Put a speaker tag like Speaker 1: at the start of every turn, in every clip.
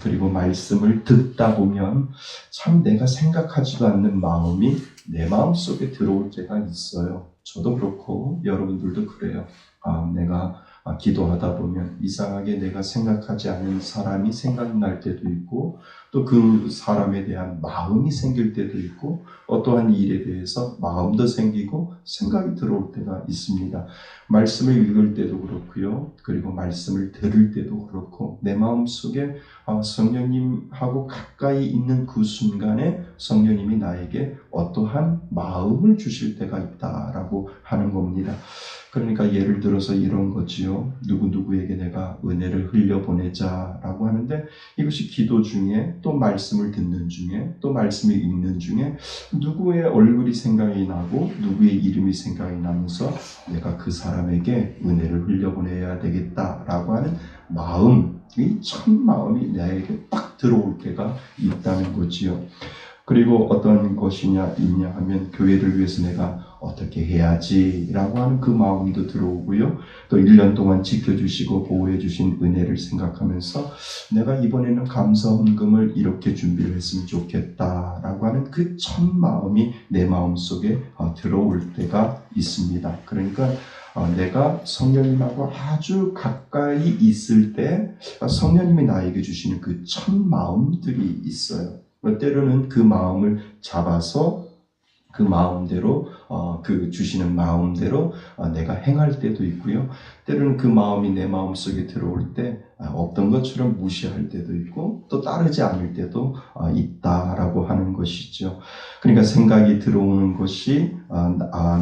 Speaker 1: 그리고 말씀을 듣다 보면 참 내가 생각하지도 않는 마음이 내 마음속에 들어올 때가 있어요. 저도 그렇고 여러분들도 그래요. 내가 기도하다 보면 이상하게 내가 생각하지 않은 사람이 생각날 때도 있고, 또 그 사람에 대한 마음이 생길 때도 있고, 어떠한 일에 대해서 마음도 생기고 생각이 들어올 때가 있습니다. 말씀을 읽을 때도 그렇고요. 그리고 말씀을 들을 때도 그렇고, 내 마음속에 성령님하고 가까이 있는 그 순간에 성령님이 나에게 어떠한 마음을 주실 때가 있다라고 하는 겁니다. 그러니까 예를 들어서 이런 거지요. 누구누구에게 내가 은혜를 흘려보내자라고 하는데, 이것이 기도 중에, 또 말씀을 듣는 중에, 또 말씀을 읽는 중에 누구의 얼굴이 생각이 나고 누구의 이름이 생각이 나면서 내가 그 사람에게 은혜를 흘려보내야 되겠다라고 하는 마음이, 첫 마음이 나에게 딱 들어올 때가 있다는 거지요. 그리고 어떤 것이냐 있냐 하면, 교회를 위해서 내가 어떻게 해야지 라고 하는 그 마음도 들어오고요. 또 1년 동안 지켜주시고 보호해 주신 은혜를 생각하면서 내가 이번에는 감사 헌금을 이렇게 준비를 했으면 좋겠다 라고 하는 그 첫 마음이 내 마음속에 들어올 때가 있습니다. 그러니까 내가 성령님하고 아주 가까이 있을 때 성령님이 나에게 주시는 그 첫 마음들이 있어요. 때로는 그 마음을 잡아서 그 마음대로 그 주시는 마음대로 내가 행할 때도 있고요. 때로는 그 마음이 내 마음속에 들어올 때 없던 것처럼 무시할 때도 있고, 또 따르지 않을 때도 있다라고 하는 것이죠. 그러니까 생각이 들어오는 것이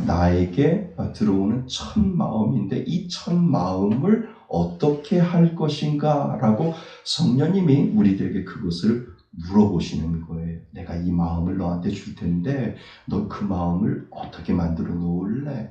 Speaker 1: 나에게 들어오는 첫 마음인데, 이 첫 마음을 어떻게 할 것인가 라고 성령님이 우리들에게 그것을 물어보시는 거예요. 내가 이 마음을 너한테 줄 텐데 너 그 마음을 어떻게 만들어 놓을래?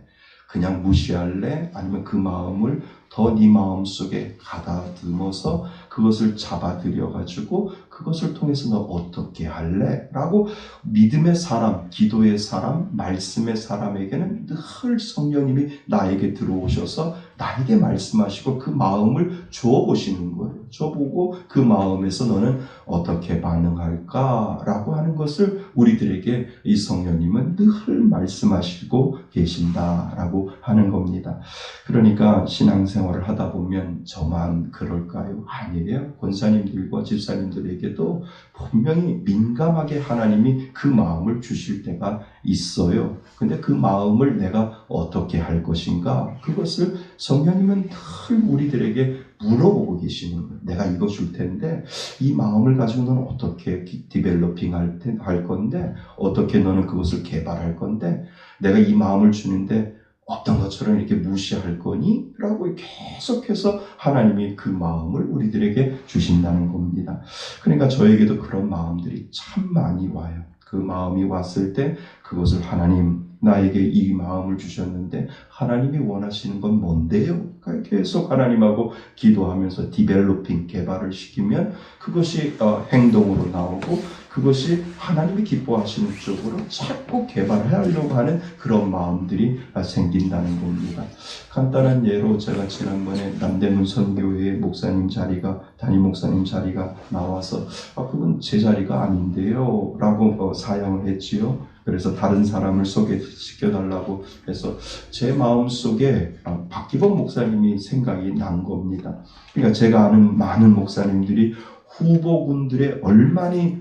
Speaker 1: 그냥 무시할래? 아니면 그 마음을 더 네 마음속에 가다듬어서 그것을 잡아들여 가지고 그것을 통해서 너 어떻게 할래? 라고 믿음의 사람, 기도의 사람, 말씀의 사람에게는 늘 성령님이 나에게 들어오셔서 나에게 말씀하시고 그 마음을 주어보시는 거예요. 줘보고 그 마음에서 너는 어떻게 반응할까? 라고 하는 것을 우리들에게 이 성령님은 늘 말씀하시고 계신다라고 하는 겁니다. 그러니까 신앙생활을 하다 보면 저만 그럴까요? 아니에요. 권사님들과 집사님들에게도 분명히 민감하게 하나님이 그 마음을 주실 때가 있어요. 근데 그 마음을 내가 어떻게 할 것인가? 그것을 성령님은 늘 우리들에게 물어보고 계시는 거예요. 내가 이거 줄 텐데 이 마음을 가지고 너는 어떻게 디벨로핑 할 건데, 어떻게 너는 그것을 개발할 건데, 내가 이 마음을 주는데 어떤 것처럼 이렇게 무시할 거니? 라고 계속해서 하나님이 그 마음을 우리들에게 주신다는 겁니다. 그러니까 저에게도 그런 마음들이 참 많이 와요. 그 마음이 왔을 때 그것을 하나님, 나에게 이 마음을 주셨는데 하나님이 원하시는 건 뭔데요? 계속 하나님하고 기도하면서 디벨로핑, 개발을 시키면 그것이 행동으로 나오고, 그것이 하나님이 기뻐하시는 쪽으로 자꾸 개발하려고 하는 그런 마음들이 생긴다는 겁니다. 간단한 예로 제가 지난번에 남대문 선교회 목사님 자리가, 담임 목사님 자리가 나와서 그건 제 자리가 아닌데요 라고 사양을 했지요. 그래서 다른 사람을 소개시켜달라고 해서 제 마음속에 박기범 목사님이 생각이 난 겁니다. 그러니까 제가 아는 많은 목사님들이 후보군들의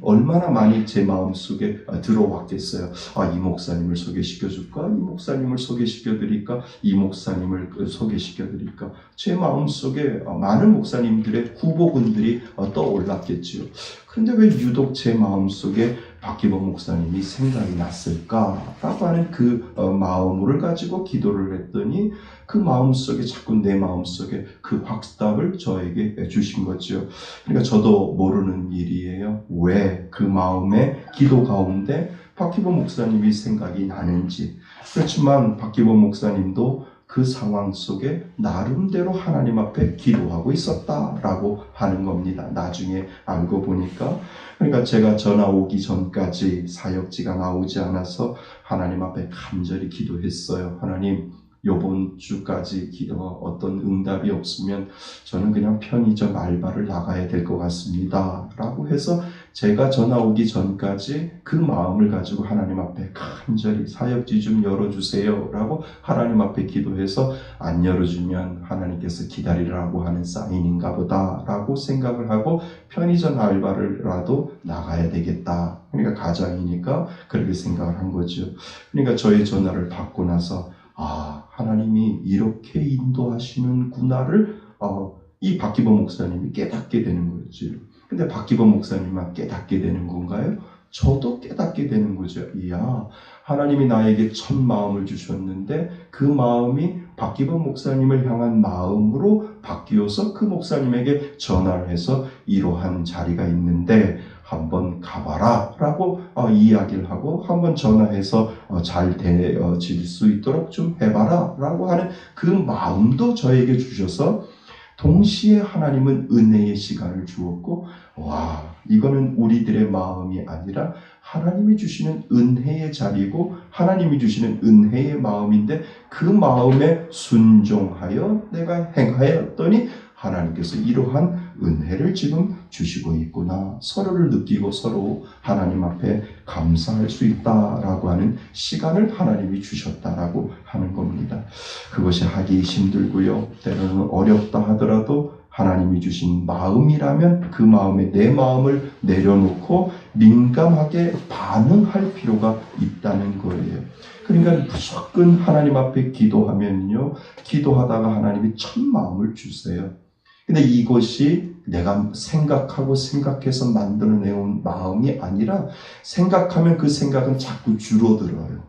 Speaker 1: 얼마나 많이 제 마음속에 들어왔겠어요. 이 목사님을 소개시켜줄까? 이 목사님을 소개시켜드릴까? 이 목사님을 소개시켜드릴까? 제 마음속에 많은 목사님들의 후보군들이 떠올랐겠지요. 그런데 왜 유독 제 마음속에 박기범 목사님이 생각이 났을까라고 하는 그 마음을 가지고 기도를 했더니 그 마음속에, 자꾸 내 마음속에 그 확답을 저에게 주신 거죠. 그러니까 저도 모르는 일이에요. 왜 그 마음의 기도 가운데 박기범 목사님이 생각이 나는지. 그렇지만 박기범 목사님도 그 상황 속에 나름대로 하나님 앞에 기도하고 있었다라고 하는 겁니다. 나중에 알고 보니까. 그러니까 제가 전화 오기 전까지 사역지가 나오지 않아서 하나님 앞에 간절히 기도했어요. 하나님, 요번 주까지 어떤 응답이 없으면 저는 그냥 편의점 알바를 나가야 될 것 같습니다. 라고 해서 제가 전화 오기 전까지 그 마음을 가지고 하나님 앞에 간절히 사역지 좀 열어주세요. 라고 하나님 앞에 기도해서 안 열어주면 하나님께서 기다리라고 하는 사인인가 보다. 라고 생각을 하고 편의점 알바를라도 나가야 되겠다. 그러니까 가장이니까 그렇게 생각을 한 거죠. 그러니까 저의 전화를 받고 나서 하나님이 이렇게 인도하시는구나를 이 박기범 목사님이 깨닫게 되는 거죠. 근데 박기범 목사님만 깨닫게 되는 건가요? 저도 깨닫게 되는 거죠. 이야, 하나님이 나에게 첫 마음을 주셨는데 그 마음이 박기범 목사님을 향한 마음으로 바뀌어서 그 목사님에게 전화를 해서 이러한 자리가 있는데 한번 가봐라 라고 이야기를 하고 한번 전화해서 잘 되어질 수 있도록 좀 해봐라 라고 하는 그 마음도 저에게 주셔서 동시에 하나님은 은혜의 시간을 주었고 이거는 우리들의 마음이 아니라 하나님이 주시는 은혜의 자리고 하나님이 주시는 은혜의 마음인데 그 마음에 순종하여 내가 행하였더니 하나님께서 이러한 은혜를 지금 주시고 있구나. 서로를 느끼고 서로 하나님 앞에 감사할 수 있다라고 하는 시간을 하나님이 주셨다라고 하는 겁니다. 그것이 하기 힘들고요. 때로는 어렵다 하더라도 하나님이 주신 마음이라면 그 마음에 내 마음을 내려놓고 민감하게 반응할 필요가 있다는 거예요. 그러니까 무조건 하나님 앞에 기도하면요. 기도하다가 하나님이 첫 마음을 주세요. 근데 이것이 내가 생각해서 만들어내온 마음이 아니라 생각하면 그 생각은 자꾸 줄어들어요.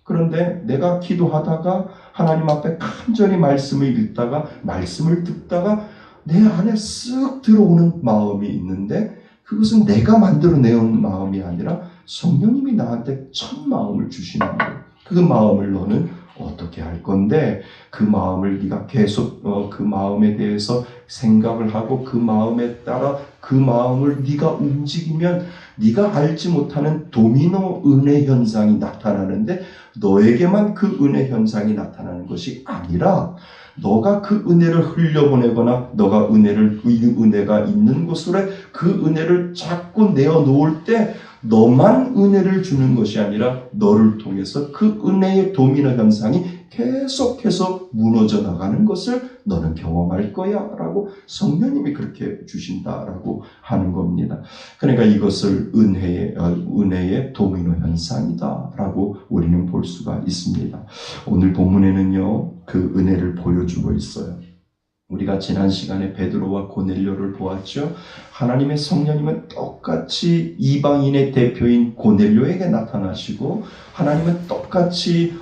Speaker 1: 그런데 내가 기도하다가 하나님 앞에 간절히 말씀을 읽다가 말씀을 듣다가 내 안에 쓱 들어오는 마음이 있는데 그것은 내가 만들어내온 마음이 아니라 성령님이 나한테 첫 마음을 주시는 거예요. 그 마음을 너는 어떻게 할 건데 그 마음을 네가 계속 그 마음에 대해서 생각을 하고 그 마음에 따라 그 마음을 네가 움직이면 네가 알지 못하는 도미노 은혜 현상이 나타나는데 너에게만 그 은혜 현상이 나타나는 것이 아니라 너가 그 은혜를 흘려보내거나 너가 은혜가 있는 곳으로 그 은혜를 자꾸 내어놓을 때 너만 은혜를 주는 것이 아니라 너를 통해서 그 은혜의 도미노 현상이 계속해서 무너져 나가는 것을 너는 경험할 거야 라고 성령님이 그렇게 주신다라고 하는 겁니다. 그러니까 이것을 은혜의 도미노 현상이다 라고 우리는 볼 수가 있습니다. 오늘 본문에는요 그 은혜를 보여주고 있어요. 우리가 지난 시간에 베드로와 고넬료를 보았죠. 하나님의 성령님은 똑같이 이방인의 대표인 고넬료에게 나타나시고 하나님은 똑같이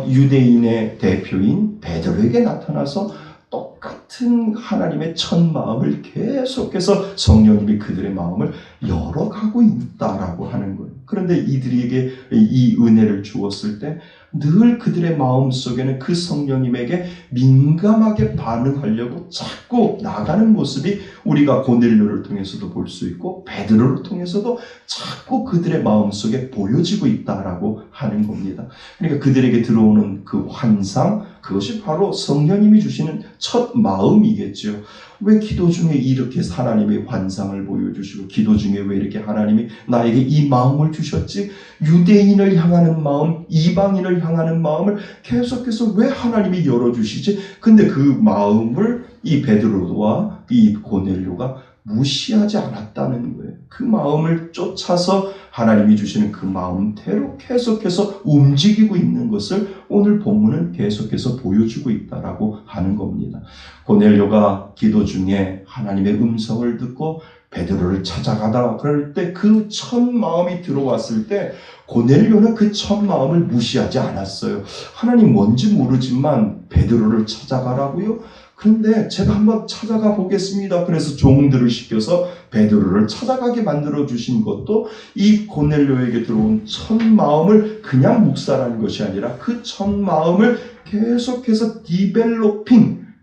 Speaker 1: 유대인의 대표인 베드로에게 나타나서 똑같은 하나님의 첫 마음을 계속해서 성령님이 그들의 마음을 열어가고 있다라고 하는 거예요. 그런데 이들에게 이 은혜를 주었을 때 늘 그들의 마음 속에는 그 성령님에게 민감하게 반응하려고 자꾸 나가는 모습이 우리가 고넬료를 통해서도 볼 수 있고 베드로를 통해서도 자꾸 그들의 마음 속에 보여지고 있다라고 하는 겁니다. 그러니까 그들에게 들어오는 그 환상, 그것이 바로 성령님이 주시는 첫 마음이겠죠. 왜 기도 중에 이렇게 하나님의 환상을 보여주시고 기도 중에 왜 이렇게 하나님이 나에게 이 마음을 주셨지? 유대인을 향하는 마음, 이방인을 향하는 마음을 계속해서 왜 하나님이 열어주시지? 근데 그 마음을 이 베드로와 이 고넬료가 무시하지 않았다는 거예요. 그 마음을 쫓아서 하나님이 주시는 그 마음대로 계속해서 움직이고 있는 것을 오늘 본문은 계속해서 보여주고 있다라고 하는 겁니다. 고넬료가 기도 중에 하나님의 음성을 듣고 베드로를 찾아가다 그럴 때 그 첫 마음이 들어왔을 때 고넬료는 그 첫 마음을 무시하지 않았어요. 하나님 뭔지 모르지만 베드로를 찾아가라고요? 그런데 제가 한번 찾아가 보겠습니다. 그래서 종들을 시켜서 베드로를 찾아가게 만들어 주신 것도 이 고넬료에게 들어온 첫 마음을 그냥 묵살하는 것이 아니라 그 첫 마음을 계속해서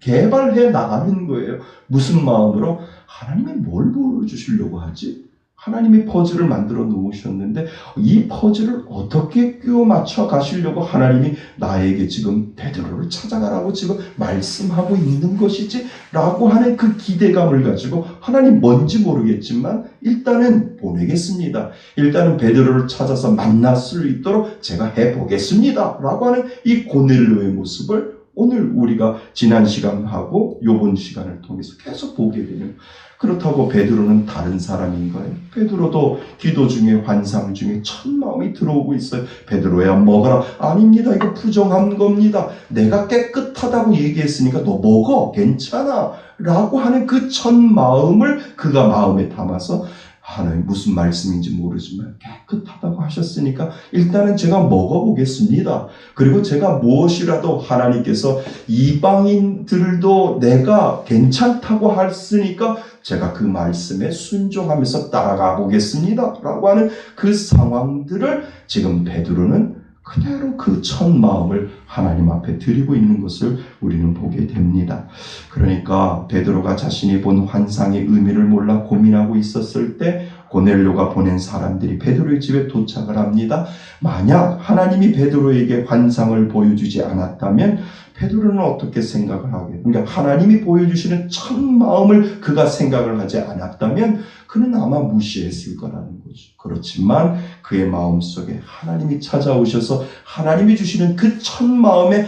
Speaker 1: 개발해 나가는 거예요. 무슨 마음으로? 하나님이 뭘 보여주시려고 하지? 하나님이 퍼즐을 만들어 놓으셨는데 이 퍼즐을 어떻게 끼워 맞춰 가시려고 하나님이 나에게 지금 베드로를 찾아가라고 지금 말씀하고 있는 것이지? 라고 하는 그 기대감을 가지고 하나님 뭔지 모르겠지만 일단은 보내겠습니다. 일단은 베드로를 찾아서 만날 수 있도록 제가 해보겠습니다. 라고 하는 이 고넬료의 모습을 오늘 우리가 지난 시간하고 요번 시간을 통해서 계속 보게 되는, 그렇다고 베드로는 다른 사람인가요? 베드로도 기도 중에 환상 중에 첫 마음이 들어오고 있어요. 베드로야 먹어라. 아닙니다. 이거 부정한 겁니다. 내가 깨끗하다고 얘기했으니까 너 먹어. 괜찮아. 라고 하는 그 첫 마음을 그가 마음에 담아서 하나님 무슨 말씀인지 모르지만 깨끗하다고 하셨으니까 일단은 제가 먹어보겠습니다. 그리고 제가 무엇이라도 하나님께서 이방인들도 내가 괜찮다고 했으니까 제가 그 말씀에 순종하면서 따라가 보겠습니다. 라고 하는 그 상황들을 지금 베드로는 그대로 그 첫 마음을 하나님 앞에 드리고 있는 것을 우리는 보게 됩니다. 그러니까 베드로가 자신이 본 환상의 의미를 몰라 고민하고 있었을 때 고넬료가 보낸 사람들이 베드로의 집에 도착을 합니다. 만약 하나님이 베드로에게 환상을 보여주지 않았다면 베드로는 어떻게 생각을 하게? 그러니까 하나님이 보여주시는 첫 마음을 그가 생각을 하지 않았다면 그는 아마 무시했을 거라는 거죠. 그렇지만 그의 마음속에 하나님이 찾아오셔서 하나님이 주시는 그 첫 마음의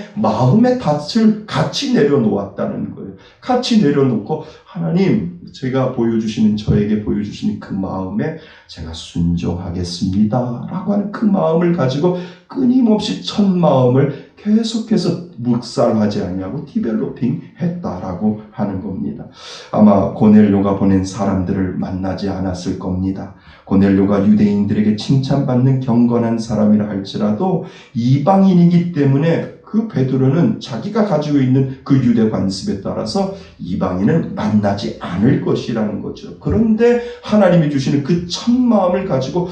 Speaker 1: 닻을 같이 내려놓았다는 거예요. 같이 내려놓고 하나님 제가 보여주시는 저에게 보여주시는 그 마음에 제가 순종하겠습니다. 라고 하는 그 마음을 가지고 끊임없이 첫 마음을 계속해서 묵살하지 않냐고 디벨로핑 했다라고 하는 겁니다. 아마 고넬료가 보낸 사람들을 만나지 않았을 겁니다. 고넬료가 유대인들에게 칭찬받는 경건한 사람이라 할지라도 이방인이기 때문에 그 베드로는 자기가 가지고 있는 그 유대 관습에 따라서 이방인은 만나지 않을 것이라는 거죠. 그런데 하나님이 주시는 그 첫 마음을 가지고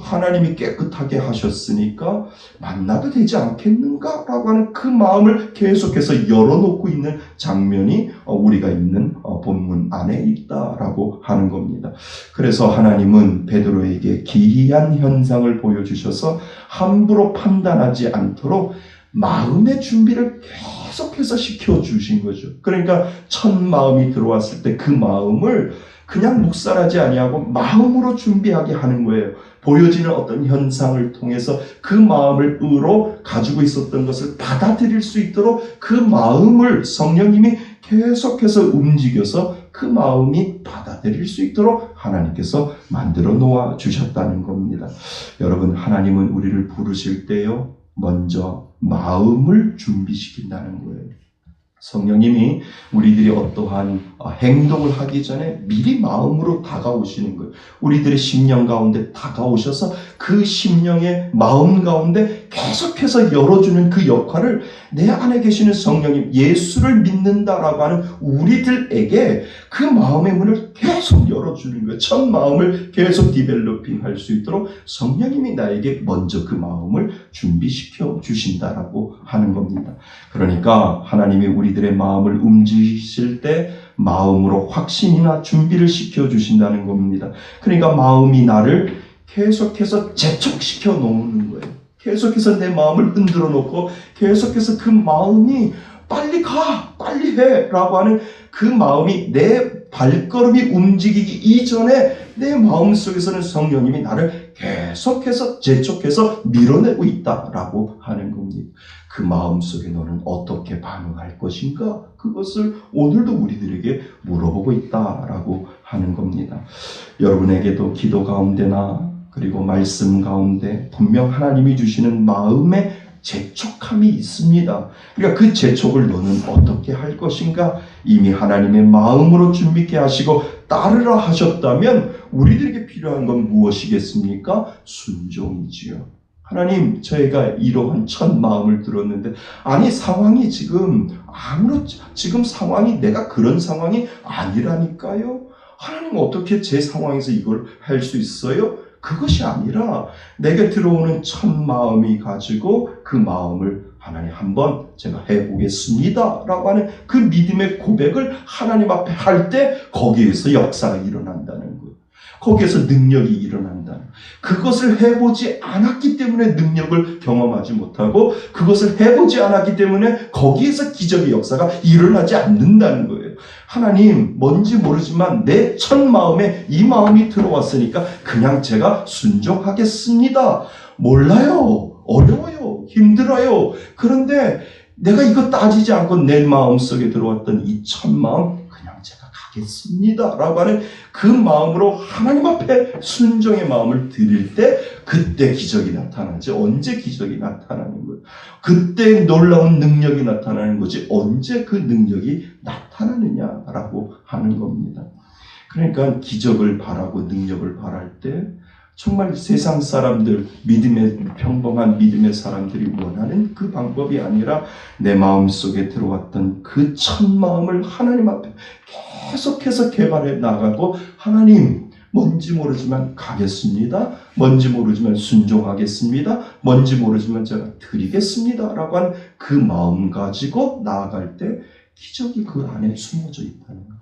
Speaker 1: 하나님이 깨끗하게 하셨으니까 만나도 되지 않겠는가? 라고 하는 그 마음을 계속해서 열어놓고 있는 장면이 우리가 있는 본문 안에 있다라고 하는 겁니다. 그래서 하나님은 베드로에게 기이한 현상을 보여주셔서 함부로 판단하지 않도록 마음의 준비를 계속해서 시켜주신 거죠. 그러니까 첫 마음이 들어왔을 때 그 마음을 그냥 묵살하지 아니하고 마음으로 준비하게 하는 거예요. 보여지는 어떤 현상을 통해서 그 마음으로 가지고 있었던 것을 받아들일 수 있도록 그 마음을 성령님이 계속해서 움직여서 그 마음이 받아들일 수 있도록 하나님께서 만들어 놓아 주셨다는 겁니다. 여러분, 하나님은 우리를 부르실 때요, 먼저 마음을 준비시킨다는 거예요. 성령님이 우리들이 어떠한 행동을 하기 전에 미리 마음으로 다가오시는 거예요. 우리들의 심령 가운데 다가오셔서 그 심령의 마음 가운데 계속해서 열어주는 그 역할을 내 안에 계시는 성령님, 예수를 믿는다라고 하는 우리들에게 그 마음의 문을 계속 열어주는 거예요. 첫 마음을 계속 디벨로핑 할 수 있도록 성령님이 나에게 먼저 그 마음을 준비시켜 주신다라고 하는 겁니다. 그러니까 하나님이 우리들의 마음을 움직이실 때 마음으로 확신이나 준비를 시켜주신다는 겁니다. 그러니까 마음이 나를 계속해서 재촉시켜 놓는 거예요. 계속해서 내 마음을 흔들어 놓고 계속해서 그 마음이 빨리 가, 빨리 해 라고 하는 그 마음이 내 발걸음이 움직이기 이전에 내 마음속에서는 성령님이 나를 계속해서 재촉해서 밀어내고 있다라고 하는 겁니다. 그 마음속에 너는 어떻게 반응할 것인가? 그것을 오늘도 우리들에게 물어보고 있다라고 하는 겁니다. 여러분에게도 기도 가운데나 그리고 말씀 가운데 분명 하나님이 주시는 마음의 재촉함이 있습니다. 그러니까 그 재촉을 너는 어떻게 할 것인가? 이미 하나님의 마음으로 준비케 하시고 따르라 하셨다면 우리들에게 필요한 건 무엇이겠습니까? 순종이지요. 하나님, 저희가 이러한 첫 마음을 들었는데 아니 상황이 지금 상황이 내가 그런 상황이 아니라니까요. 하나님 어떻게 제 상황에서 이걸 할 수 있어요? 그것이 아니라 내게 들어오는 첫 마음이 가지고 그 마음을 하나님 한번 제가 해보겠습니다 라고 하는 그 믿음의 고백을 하나님 앞에 할 때 거기에서 역사가 일어난다는 거예요. 거기에서 능력이 일어난다. 그것을 해보지 않았기 때문에 능력을 경험하지 못하고 그것을 해보지 않았기 때문에 거기에서 기적의 역사가 일어나지 않는다는 거예요. 하나님 뭔지 모르지만 내 첫 마음에 이 마음이 들어왔으니까 그냥 제가 순종하겠습니다. 몰라요. 어려워요. 힘들어요. 그런데 내가 이거 따지지 않고 내 마음속에 들어왔던 이 첫 마음 그냥 제가 가겠습니다 라고 하는 그 마음으로 하나님 앞에 순종의 마음을 드릴 때 그때 기적이 나타나지. 언제 기적이 나타나는 거예요? 그때 놀라운 능력이 나타나는 거지 언제 그 능력이 나타나느냐라고 하는 겁니다. 그러니까 기적을 바라고 능력을 바랄 때 정말 세상 사람들, 평범한 믿음의 사람들이 원하는 그 방법이 아니라 내 마음속에 들어왔던 그 첫 마음을 하나님 앞에 계속해서 개발해 나가고 하나님 뭔지 모르지만 가겠습니다. 뭔지 모르지만 순종하겠습니다. 뭔지 모르지만 제가 드리겠습니다. 라고 하는 그 마음 가지고 나아갈 때 기적이 그 안에 숨어져 있다는 거예요.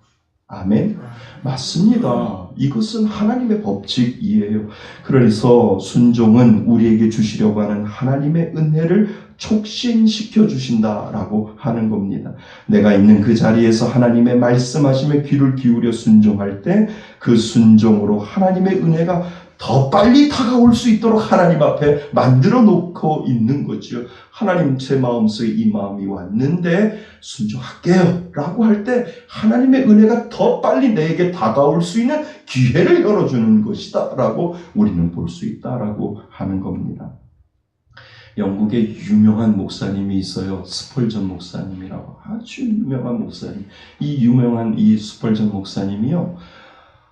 Speaker 1: 아멘. 맞습니다. 이것은 하나님의 법칙이에요. 그래서 순종은 우리에게 주시려고 하는 하나님의 은혜를 촉신시켜 주신다라고 하는 겁니다. 내가 있는 그 자리에서 하나님의 말씀하심에 귀를 기울여 순종할 때 그 순종으로 하나님의 은혜가 더 빨리 다가올 수 있도록 하나님 앞에 만들어 놓고 있는 거죠. 하나님 제 마음속에 이 마음이 왔는데 순종할게요 라고 할 때 하나님의 은혜가 더 빨리 내게 다가올 수 있는 기회를 열어주는 것이다 라고 우리는 볼 수 있다라고 하는 겁니다. 영국에 유명한 목사님이 있어요. 스펄전 목사님이라고. 아주 유명한 목사님. 이 유명한 이 스펄전 목사님이요.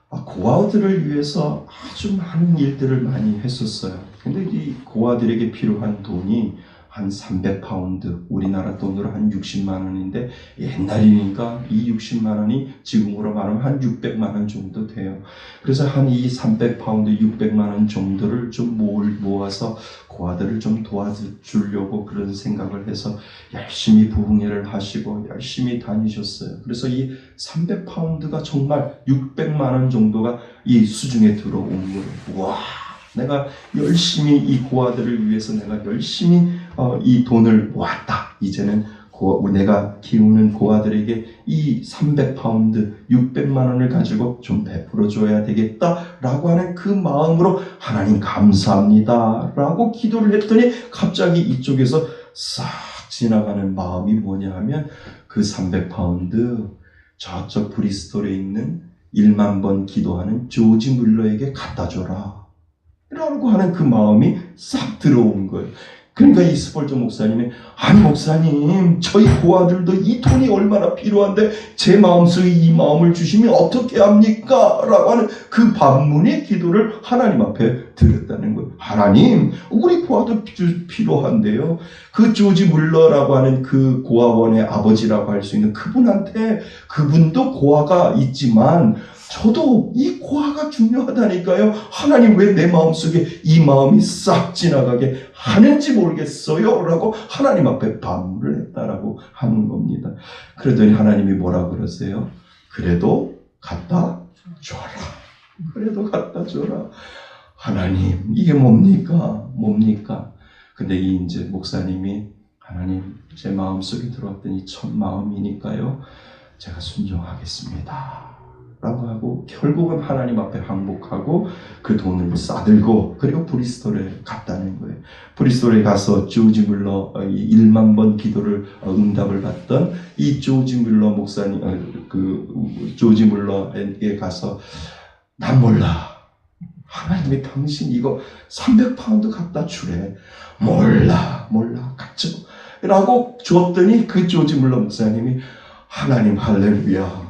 Speaker 1: 고아들을 위해서 아주 많은 일들을 많이 했었어요. 근데 이 고아들에게 필요한 돈이 한 300파운드, 우리나라 돈으로 한 60만 원인데 옛날이니까 이 60만 원이 지금으로 말하면 한 600만 원 정도 돼요. 그래서 한 이 300파운드, 600만 원 정도를 좀 모아서 고아들을 좀 도와주려고 그런 생각을 해서 열심히 부흥회를 하시고 열심히 다니셨어요. 그래서 이 300파운드가 정말 600만 원 정도가 이 수중에 들어온 거예요. 와! 내가 열심히 이 고아들을 위해서 내가 열심히 이 돈을 모았다. 이제는 내가 키우는 고아들에게 이 300파운드, 600만 원을 가지고 좀 베풀어 줘야 되겠다라고 하는 그 마음으로 하나님 감사합니다 라고 기도를 했더니 갑자기 이쪽에서 싹 지나가는 마음이 뭐냐 하면 그 300파운드 저쪽 브리스톨에 있는 1만 번 기도하는 조지 물러에게 갖다 줘라 라고 하는 그 마음이 싹 들어온 거예요. 그러니까 이 스펄전 목사님이 아니 목사님 저희 고아들도 이 돈이 얼마나 필요한데 제 마음속에 이 마음을 주시면 어떻게 합니까? 라고 하는 그 반문의 기도를 하나님 앞에 드렸다는 거예요. 하나님 우리 고아도 필요한데요. 그 조지 물러라고 하는 그 고아원의 아버지라고 할 수 있는 그분한테 그분도 고아가 있지만 저도 이 고아가 중요하다니까요. 하나님 왜 내 마음속에 이 마음이 싹 지나가게 하는지 모르겠어요 라고 하나님 앞에 반문을 했다라고 하는 겁니다. 그러더니 하나님이 뭐라 그러세요? 그래도 갖다 줘라. 그래도 갖다 줘라. 하나님 이게 뭡니까? 근데 이 이제 목사님이 하나님 제 마음속에 들어왔던 이 첫 마음이니까요. 제가 순종하겠습니다. 라고 하고 결국은 하나님 앞에 항복하고 그 돈을 싸들고 그리고 브리스톨에 갔다는 거예요. 브리스톨에 가서 조지 물러 1만 번 기도를 응답을 받던 이 조지 물러 목사님 조지 물러에게 가서 난 몰라. 하나님이 당신 이거 300파운드 갖다 주래. 몰라 갖죠. 라고 줬더니 그 조지 물러 목사님이 하나님 할렐루야.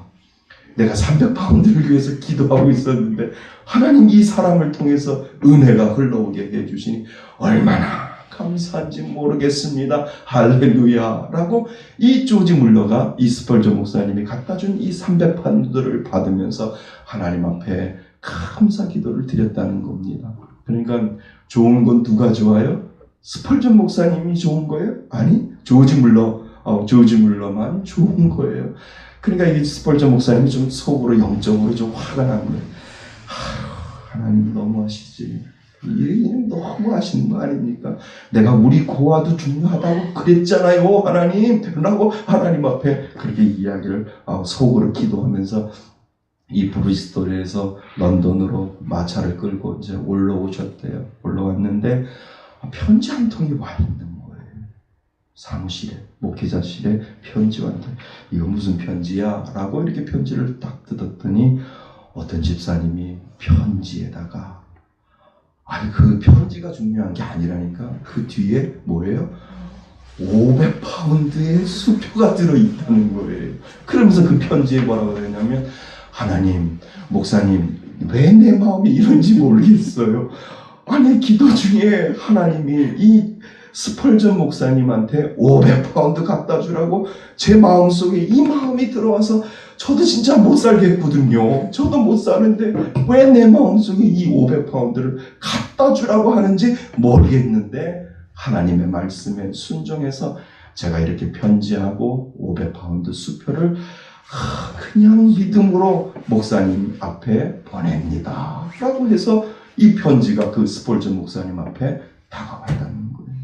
Speaker 1: 내가 300파운드를 위해서 기도하고 있었는데 하나님 이 사람을 통해서 은혜가 흘러오게 해주시니 얼마나 감사한지 모르겠습니다. 할렐루야 라고 이 조지 물러가 이 스펄전 목사님이 갖다 준 이 300파운드를 받으면서 하나님 앞에 감사 기도를 드렸다는 겁니다. 그러니까 좋은 건 누가 좋아요? 스펄전 목사님이 좋은 거예요? 아니 조지 물러만 좋은 거예요. 그러니까 이 스펄전 목사님이 좀 속으로 영적으로 좀 화가 난 거예요. 하나님 너무하시지. 이게 너무 하시는 거 아닙니까? 내가 우리 고아도 중요하다고 그랬잖아요, 하나님. 라고 하나님 앞에 그렇게 이야기를 속으로 기도하면서 이 브리스톨에서 런던으로 마차를 끌고 이제 올라오셨대요. 올라왔는데 편지 한 통이 와 있는 거예요. 사무실에, 목회자실에 편지가 왔는데 이거 무슨 편지야? 라고 이렇게 편지를 딱 뜯었더니 어떤 집사님이 편지에다가 아니 그 편지가 중요한 게 아니라니까 그 뒤에 뭐예요? 500파운드의 수표가 들어있다는 거예요. 그러면서 그 편지에 뭐라고 그러냐면 하나님, 목사님 왜 내 마음이 이런지 모르겠어요. 아니 기도 중에 하나님이 이 스펄전 목사님한테 500파운드 갖다 주라고 제 마음속에 이 마음이 들어와서 저도 진짜 못 살겠거든요. 저도 못 사는데 왜 내 마음속에 이 500파운드를 갖다 주라고 하는지 모르겠는데 하나님의 말씀에 순종해서 제가 이렇게 편지하고 500파운드 수표를 그냥 믿음으로 목사님 앞에 보냅니다. 라고 해서 이 편지가 그 스폴전 목사님 앞에 다가왔다는 거예요.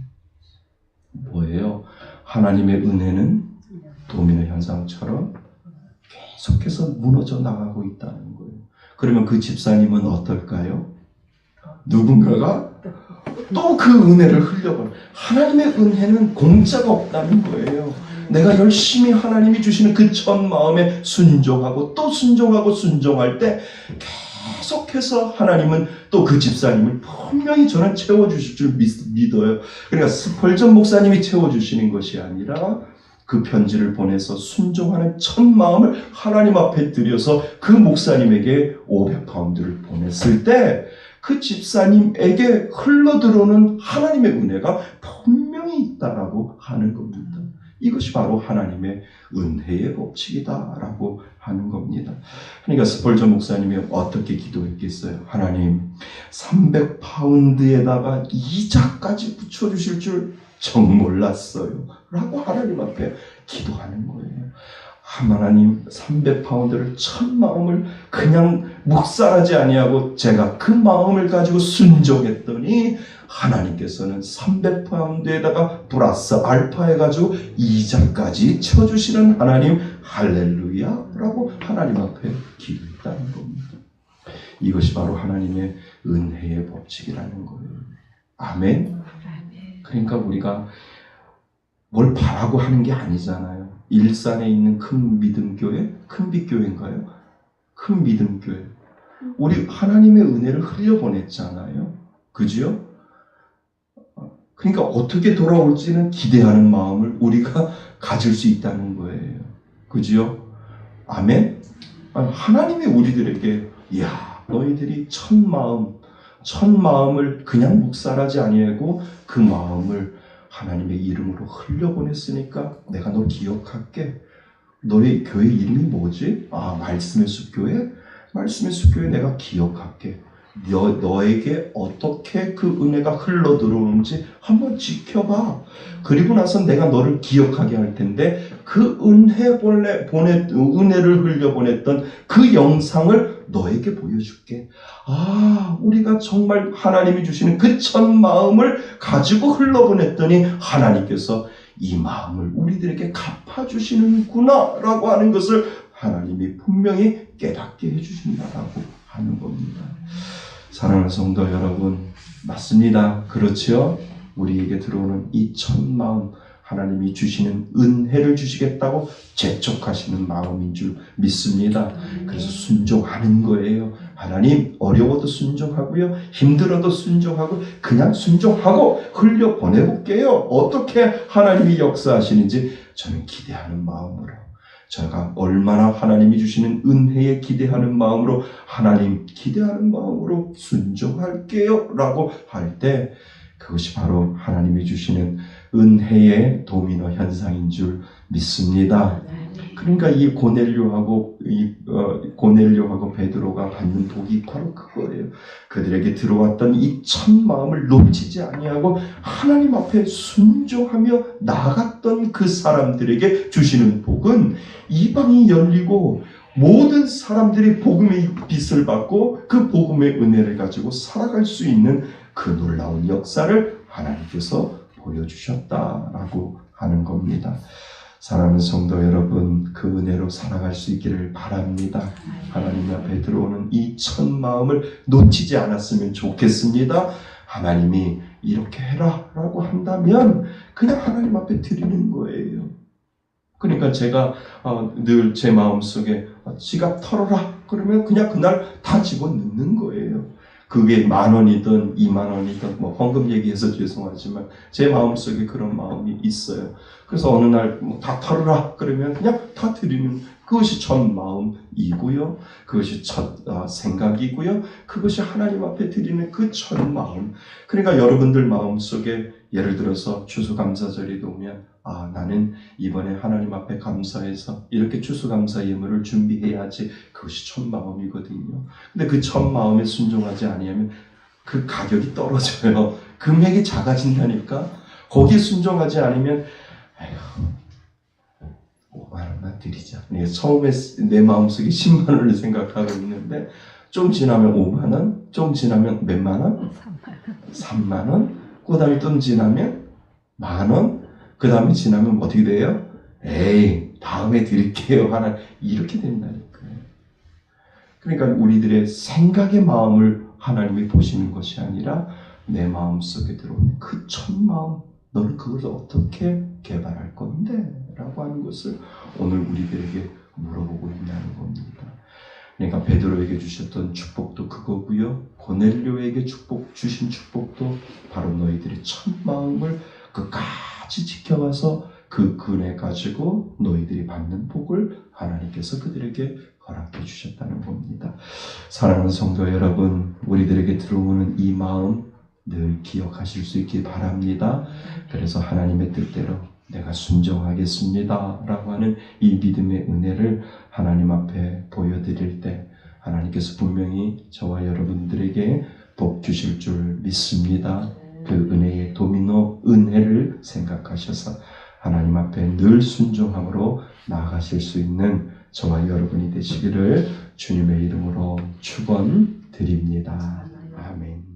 Speaker 1: 뭐예요? 하나님의 은혜는 도미노 현상처럼 계속해서 무너져 나가고 있다는 거예요. 그러면 그 집사님은 어떨까요? 누군가가 또 그 은혜를 흘려버려. 하나님의 은혜는 공짜가 없다는 거예요. 내가 열심히 하나님이 주시는 그 첫 마음에 순종하고 또 순종하고 순종할 때 계속해서 하나님은 또 그 집사님을 분명히 저는 채워주실 줄 믿어요. 그러니까 스펄전 목사님이 채워주시는 것이 아니라 그 편지를 보내서 순종하는 첫 마음을 하나님 앞에 드려서 그 목사님에게 500파운드를 보냈을 때 그 집사님에게 흘러들어오는 하나님의 은혜가 분명히 있다라고 하는 겁니다. 이것이 바로 하나님의 은혜의 법칙이다라고 하는 겁니다. 그러니까 스펄전 목사님이 어떻게 기도했겠어요? 하나님, 300파운드에다가 이자까지 붙여주실 줄 정 몰랐어요. 라고 하나님 앞에 기도하는 거예요. 하나님 300파운드를 첫 마음을 그냥 묵살하지 아니하고 제가 그 마음을 가지고 순종했더니 하나님께서는 300파운드에다가 플러스 알파 해가지고 이자까지 쳐주시는 하나님 할렐루야 라고 하나님 앞에 기도했다는 겁니다. 이것이 바로 하나님의 은혜의 법칙이라는 거예요. 아멘. 그러니까 우리가 뭘 바라고 하는 게 아니잖아요. 일산에 있는 큰 믿음교회? 큰 빛교회인가요? 큰 믿음교회. 우리 하나님의 은혜를 흘려보냈잖아요. 그죠? 그러니까 어떻게 돌아올지는 기대하는 마음을 우리가 가질 수 있다는 거예요. 그죠? 아멘? 하나님이 우리들에게 야 너희들이 첫 마음을 그냥 묵살하지 아니하고 그 마음을 하나님의 이름으로 흘려보냈으니까 내가 너 기억할게. 너의 교회 이름이 뭐지? 말씀의 숲교회? 말씀의 숲교회 내가 기억할게. 너에게 어떻게 그 은혜가 흘러들어오는지 한번 지켜봐. 그리고 나서 내가 너를 기억하게 할 텐데 그 은혜를 흘려보냈던 그 영상을 너에게 보여줄게. 우리가 정말 하나님이 주시는 그 첫 마음을 가지고 흘러보냈더니 하나님께서 이 마음을 우리들에게 갚아주시는구나 라고 하는 것을 하나님이 분명히 깨닫게 해주신다라고 하는 겁니다. 사랑하는 성도 여러분, 맞습니다. 그렇죠? 우리에게 들어오는 이 첫 마음, 하나님이 주시는 은혜를 주시겠다고 재촉하시는 마음인 줄 믿습니다. 그래서 순종하는 거예요. 하나님, 어려워도 순종하고요. 힘들어도 순종하고 그냥 순종하고 흘려보내볼게요. 어떻게 하나님이 역사하시는지 저는 기대하는 마음으로, 제가 얼마나 하나님이 주시는 은혜에 기대하는 마음으로, 하나님 기대하는 마음으로 순종할게요 라고 할 때 그것이 바로 하나님이 주시는 은혜의 도미노 현상인 줄 믿습니다. 그러니까 이 고넬료하고 베드로가 받는 복이 바로 그거예요. 그들에게 들어왔던 이 첫 마음을 놓치지 아니하고 하나님 앞에 순종하며 나아갔던 그 사람들에게 주시는 복은 이방이 열리고 모든 사람들이 복음의 빛을 받고 그 복음의 은혜를 가지고 살아갈 수 있는 그 놀라운 역사를 하나님께서 보여주셨다라고 하는 겁니다. 사랑하는 성도 여러분, 그 은혜로 살아갈 수 있기를 바랍니다. 하나님 앞에 들어오는 이 첫 마음을 놓치지 않았으면 좋겠습니다. 하나님이 이렇게 해라 라고 한다면 그냥 하나님 앞에 드리는 거예요. 그러니까 제가 늘 제 마음속에 지갑 털어라 그러면 그냥 그날 다 집어넣는 거예요. 그게 10,000원이든 20,000원이든 뭐 헌금 얘기해서 죄송하지만 제 마음속에 그런 마음이 있어요. 그래서 어느 날 다 털어라 그러면 그냥 다 드리는, 그것이 첫 마음이고요. 그것이 첫 생각이고요. 그것이 하나님 앞에 드리는 그 첫 마음. 그러니까 여러분들 마음속에 예를 들어서 추수감사절이 오면 나는 이번에 하나님 앞에 감사해서 이렇게 추수감사 예물을 준비해야지. 그것이 첫 마음이거든요. 근데 그 첫 마음에 순종하지 아니하면 그 가격이 떨어져요. 금액이 작아진다니까. 거기에 순종하지 않으면 5만 원만 드리자. 처음에 내 마음속에 10만 원을 생각하고 있는데 좀 지나면 5만 원, 좀 지나면 몇만 원? 3만 원. 그 다음에 좀 지나면 10,000원. 그 다음에 지나면 어떻게 돼요? 에이, 다음에 드릴게요. 하나 이렇게 된다니까요. 그러니까 우리들의 생각의 마음을 하나님이 보시는 것이 아니라 내 마음속에 들어오는 그 첫 마음, 너는 그것을 어떻게 개발할 건데? 라고 하는 것을 오늘 우리들에게 물어보고 있다는 겁니다. 그러니까 베드로에게 주셨던 축복도 그거고요. 고넬료에게 주신 축복도 바로 너희들의 첫 마음을 끝까지 지켜가서 그 은혜 가지고 너희들이 받는 복을 하나님께서 그들에게 허락해 주셨다는 겁니다. 사랑하는 성도 여러분, 우리들에게 들어오는 이 마음 늘 기억하실 수 있길 바랍니다. 그래서 하나님의 뜻대로 내가 순종하겠습니다 라고 하는 이 믿음의 은혜를 하나님 앞에 보여드릴 때 하나님께서 분명히 저와 여러분들에게 복 주실 줄 믿습니다. 그 은혜의 도미노 은혜를 생각하셔서 하나님 앞에 늘 순종함으로 나아가실 수 있는 저와 여러분이 되시기를 주님의 이름으로 축원드립니다. 아멘.